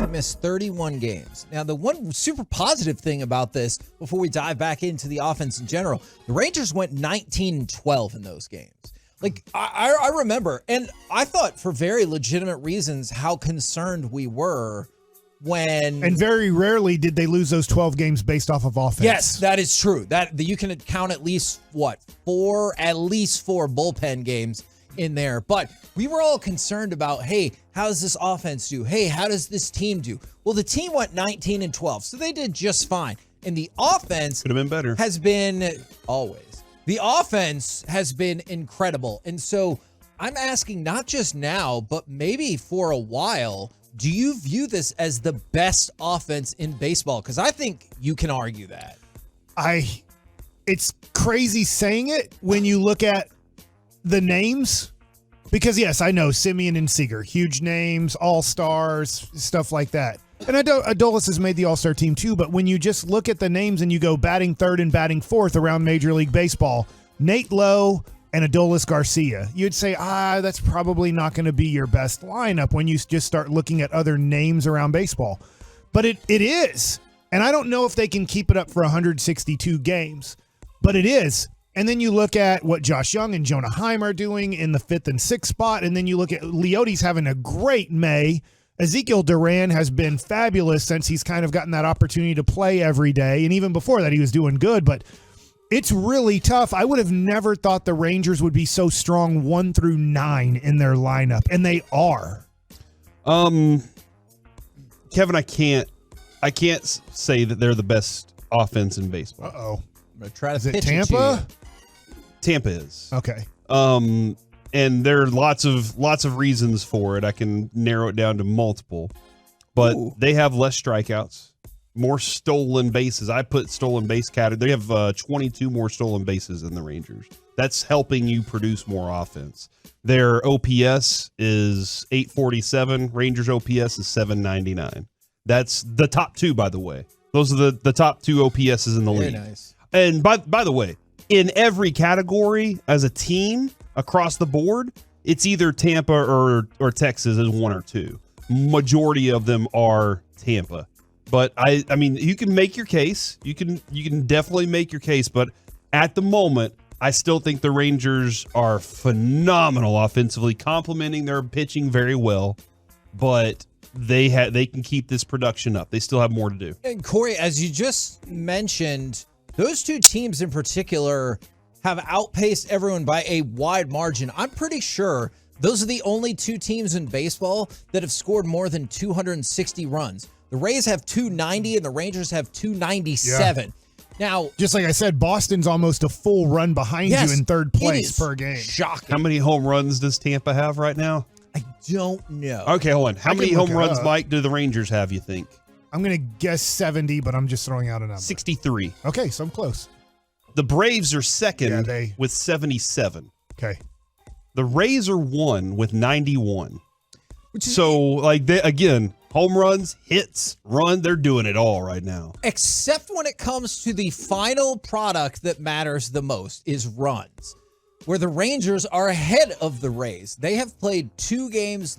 missed 31 games. Now, the one super positive thing about this, before we dive back into the offense in general, the Rangers went 19-12 in those games. Like, I remember, and I thought for very legitimate reasons how concerned we were when... And very rarely did they lose those 12 games based off of offense. Yes, that is true. That you can count at least, four bullpen games in there. But we were all concerned about, hey, how does this offense do? Hey, how does this team do? Well, the team went 19-12, so they did just fine. And the offense could have been better. Has been always. The offense has been incredible. And so I'm asking not just now, but maybe for a while, do you view this as the best offense in baseball? Because I think you can argue that. It's crazy saying it when you look at the names. Because, yes, I know Semien and Seager, huge names, all-stars, stuff like that. And Adolis has made the all-star team too, but when you just look at the names and you go batting third and batting fourth around Major League Baseball, Nate Lowe and Adolis Garcia, you'd say, that's probably not going to be your best lineup when you just start looking at other names around baseball. But it is. And I don't know if they can keep it up for 162 games, but it is. And then you look at what Josh Young and Jonah Heim are doing in the 5th and 6th spot, and then you look at Leote's having a great May. Ezekiel Duran has been fabulous since he's kind of gotten that opportunity to play every day. And even before that, he was doing good. But it's really tough. I would have never thought the Rangers would be so strong 1 through 9 in their lineup. And they are. Kevin, I can't say that they're the best offense in baseball. Uh-oh. I'm going to try to Is it pitch Tampa? Tampa is. Okay. And there are lots of reasons for it. I can narrow it down to multiple, but They have less strikeouts, more stolen bases. I put stolen base category. They have 22 more stolen bases than the Rangers. That's helping you produce more offense. Their OPS is 847. Rangers OPS is 799. That's the top two, by the way. Those are the top two OPSs in the league. Very nice. And by the way, in every category as a team across the board, it's either Tampa or Texas as 1 or 2. Majority of them are Tampa. But I mean, you can make your case. You can definitely make your case. But at the moment, I still think the Rangers are phenomenal offensively, complementing their pitching very well. But they can keep this production up. They still have more to do. And Corey, as you just mentioned, those two teams in particular have outpaced everyone by a wide margin. I'm pretty sure those are the only two teams in baseball that have scored more than 260 runs. The Rays have 290 and the Rangers have 297. Yeah. Now, just like I said, Boston's almost a full run behind you in third place per game. Shocking. How many home runs does Tampa have right now? I don't know. Okay, hold on. How many home runs, Mike, do the Rangers have, you think? I'm going to guess 70, but I'm just throwing out a number. 63. Okay, so I'm close. The Braves are second with 77. Okay. The Rays are 1 with 91. Again, home runs, hits, run, they're doing it all right now. Except when it comes to the final product that matters the most is runs, where the Rangers are ahead of the Rays. They have played 2 games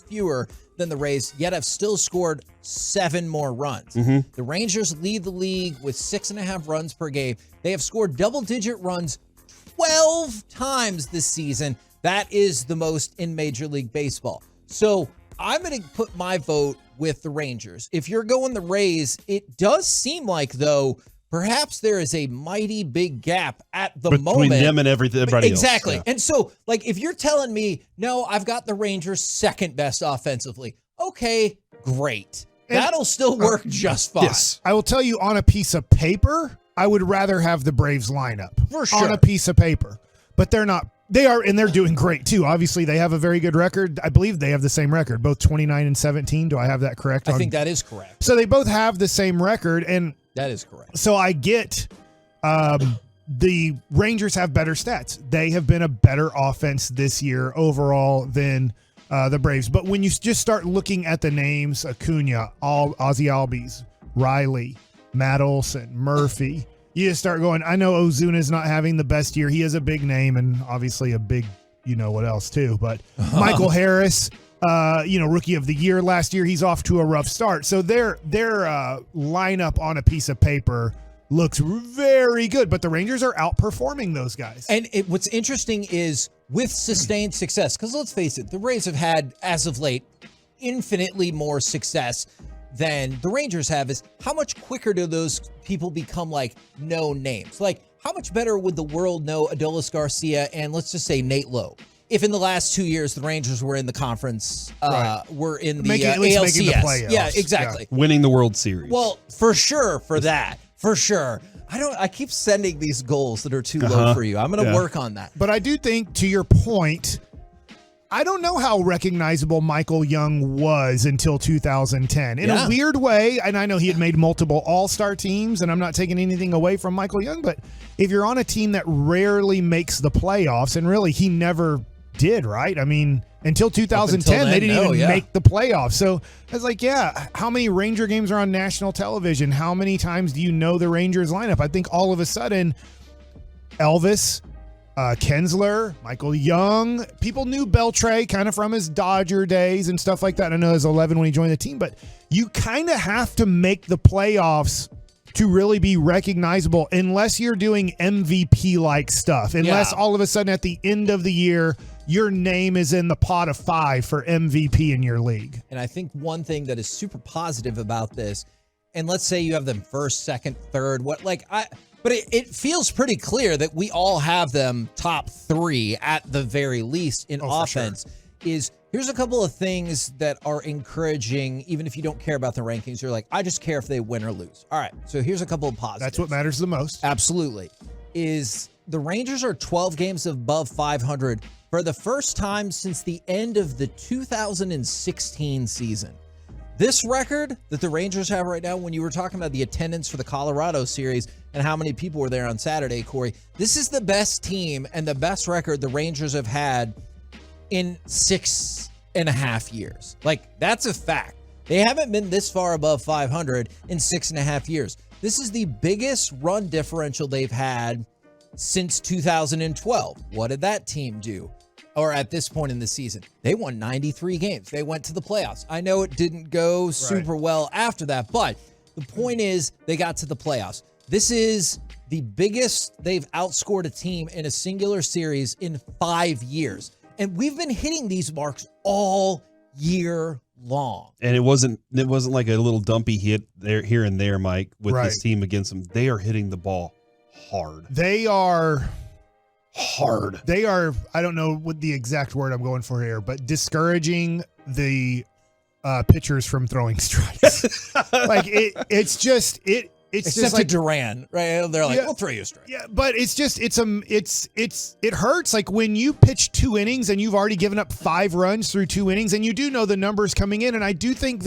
fewer than the Rays, yet have still scored 7 more runs. Mm-hmm. The Rangers lead the league with 6.5 runs per game. They have scored double-digit runs 12 times this season. That is the most in Major League Baseball. So I'm going to put my vote with the Rangers. If you're going the Rays, it does seem like, though, perhaps there is a mighty big gap at the moment. Between them and everybody else. Exactly. Yeah. And so, if you're telling me, no, I've got the Rangers second best offensively, okay, great. That'll still work just fine. Yes. I will tell you, on a piece of paper, I would rather have the Braves lineup. For sure. On a piece of paper. But they're not. They are, and they're doing great, too. Obviously, they have a very good record. I believe they have the same record, both 29-17. Do I have that correct? I think that is correct. So they both have the same record, and that is correct. So I get the Rangers have better stats. They have been a better offense this year overall than the Braves. But when you just start looking at the names, Acuna, Ozzie Albies, Riley, Matt Olson, Murphy, you just start going, I know Ozuna's not having the best year. He is a big name and obviously a big, what else too. But Michael Harris, Rookie of the year last year. He's off to a rough start. So their lineup on a piece of paper looks very good, but the Rangers are outperforming those guys. And what's interesting is with sustained success, because let's face it, the Rays have had, as of late, infinitely more success than the Rangers have, is how much quicker do those people become like no names? Like, how much better would the world know Adolis Garcia and let's just say Nate Lowe if in the last 2 years the Rangers were in the conference, were in the Making the ALCS? playoffs. Yeah, exactly. Yeah. Winning the World Series. Well, for sure, for sure. I keep sending these goals that are too low for you. I'm going to work on that. But I do think, to your point, I don't know how recognizable Michael Young was until 2010. In a weird way, and I know he had made multiple all-star teams, and I'm not taking anything away from Michael Young, but if you're on a team that rarely makes the playoffs, and really he never did, right? I mean, until 2010, they didn't even make the playoffs. So I was like, how many Ranger games are on national television? How many times do you know the Rangers lineup? I think all of a sudden, Elvis, Kinsler, Michael Young, people knew Beltre kind of from his Dodger days and stuff like that. I know he was 11 when he joined the team, but you kind of have to make the playoffs to really be recognizable unless you're doing MVP-like stuff, unless all of a sudden at the end of the year, your name is in the pot of 5 for MVP in your league. And I think one thing that is super positive about this, and let's say you have them first, second, third, but it feels pretty clear that we all have them top 3 at the very least in offense. Is here's a couple of things that are encouraging, even if you don't care about the rankings. You're like, I just care if they win or lose. All right, so here's a couple of positives. That's what matters the most. Absolutely. Is the Rangers are 12 games above 500 for the first time since the end of the 2016 season. This record that the Rangers have right now, when you were talking about the attendance for the Colorado series and how many people were there on Saturday, Corey, this is the best team and the best record the Rangers have had in 6.5 years. Like, that's a fact. They haven't been this far above 500 in 6.5 years. This is the biggest run differential they've had since 2012. What did that team do? Or at this point in the season, they won 93 games. They went to the playoffs. I know it didn't go super well after that, but the point is they got to the playoffs. This is the biggest they've outscored a team in a singular series in 5 years. And we've been hitting these marks all year long. And it wasn't like a little dumpy hit there, here and there, Mike, with this team against them. They are hitting the ball hard. They are hard. They are, I don't know what the exact word I'm going for here, but discouraging the pitchers from throwing strikes. Like it's just Except just like Duran, right? They're like, we'll throw you a strike. Yeah, but it's just it hurts. Like when you pitch 2 innings and you've already given up 5 runs through 2 innings, and you do know the numbers coming in. And I do think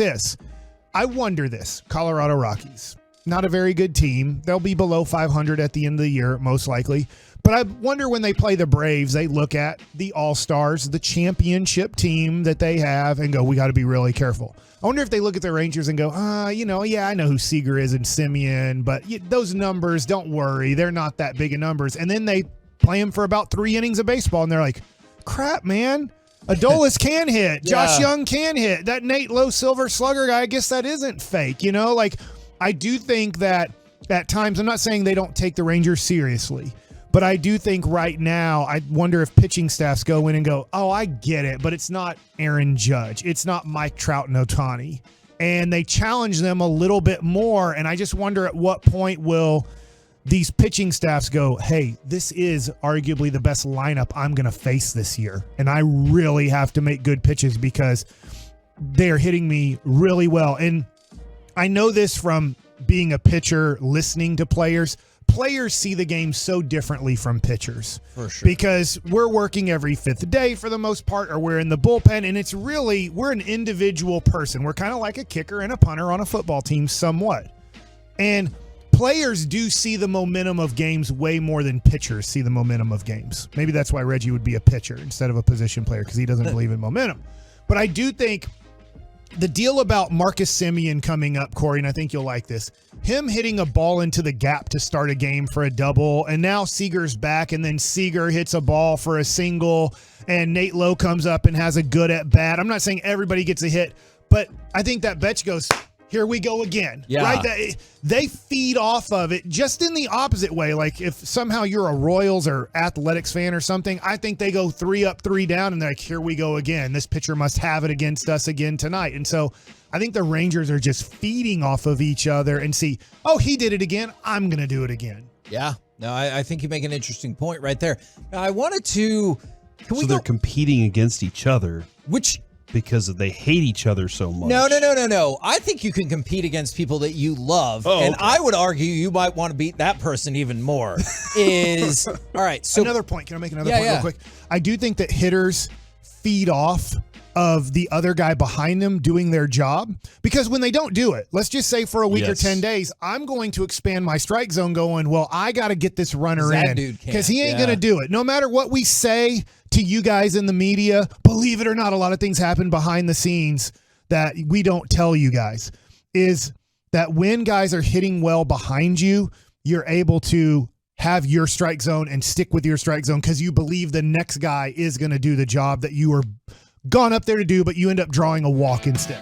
I wonder this: Colorado Rockies, not a very good team. They'll be below 500 at the end of the year, most likely. But I wonder when they play the Braves, they look at the All-Stars, the championship team that they have, and go, we got to be really careful. I wonder if they look at the Rangers and go, I know who Seager is and Semien, but those numbers, don't worry, they're not that big of numbers. And then they play them for about 3 innings of baseball, and they're like, crap, man. Adolis can hit. Josh Young can hit. That Nate Lowe Silver Slugger guy, I guess that isn't fake. Like, I do think that at times, I'm not saying they don't take the Rangers seriously, but I do think right now, I wonder if pitching staffs go in and go, oh, I get it, but it's not Aaron Judge. It's not Mike Trout and Ohtani. And they challenge them a little bit more. And I just wonder at what point will these pitching staffs go, hey, this is arguably the best lineup I'm going to face this year. And I really have to make good pitches because they're hitting me really well. And I know this from being a pitcher, listening to players. Players see the game so differently from pitchers. For sure. Because we're working every 5th day for the most part, or we're in the bullpen, and it's really, we're an individual person. We're kind of like a kicker and a punter on a football team somewhat. And players do see the momentum of games way more than pitchers see the momentum of games. Maybe that's why Reggie would be a pitcher instead of a position player, because he doesn't believe in momentum. But I do think the deal about Marcus Semien coming up, Corey, and I think you'll like this. Him hitting a ball into the gap to start a game for a double, and now Seager's back, and then Seager hits a ball for a single, and Nate Lowe comes up and has a good at bat. I'm not saying everybody gets a hit, but I think that Betch goes, here we go again. Yeah. Right? They feed off of it just in the opposite way. Like if somehow you're a Royals or Athletics fan or something, I think they go 3 up, 3 down, and they're like, here we go again. This pitcher must have it against us again tonight. And so I think the Rangers are just feeding off of each other and see, oh, he did it again. I'm going to do it again. Yeah. No, I think you make an interesting point right there. Now, I wanted to. So they're competing against each other. Which. Because they hate each other so much. No. I think you can compete against people that you love. Oh, and okay. I would argue you might want to beat that person even more. All right. So another point. Can I make another point real quick? I do think that hitters feed off of the other guy behind them doing their job, because when they don't do it, let's just say for a week or 10 days, I'm going to expand my strike zone going, well, I got to get this runner in because he ain't going to do it. No matter what we say to you guys in the media, believe it or not, a lot of things happen behind the scenes that we don't tell you guys, is that when guys are hitting well behind you, you're able to have your strike zone and stick with your strike zone because you believe the next guy is going to do the job that you were gone up there to do, but you end up drawing a walk instead.